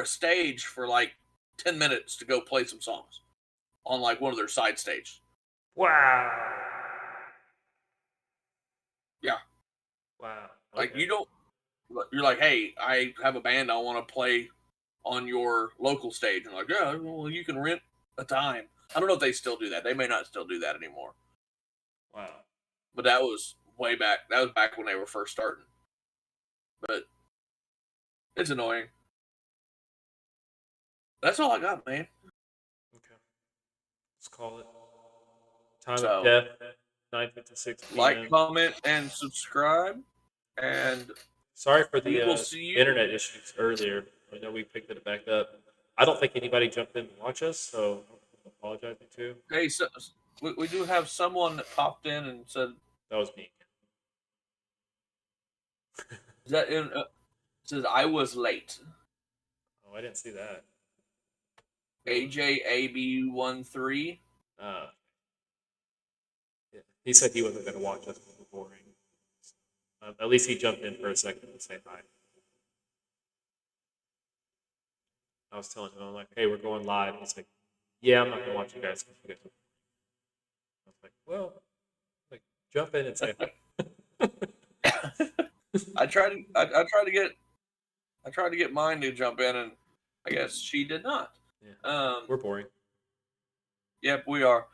a stage for like 10 minutes to go play some songs on like one of their side stages. Wow. Yeah. Wow. Like you're like, hey, I have a band I want to play on your local stage. And like, yeah, well, you can rent a time. I don't know if they still do that. They may not still do that anymore. Wow. But that was way back. That was back when they were first starting. But it's annoying. That's all I got, man. Okay. Let's call it. Time So, of death, 9:56 p.m. Like, comment, and subscribe. And sorry for we the will see you. internet issues earlier. I know we picked it back up. I don't think anybody jumped in to watch us, so I'm apologizing too. Hey, so, we do have someone that popped in and said That was me. says I was late. Oh, I didn't see that. AJAB13. Yeah. He said he wasn't going to watch us. It was boring. At least he jumped in for a second to say hi. I was telling him, I'm like, hey, we're going live. He's like, yeah, I'm not going to watch you guys. I was like, well, jump in and say hi. I tried to get mine to jump in, and I guess she did not. Yeah. We're boring. Yep, we are.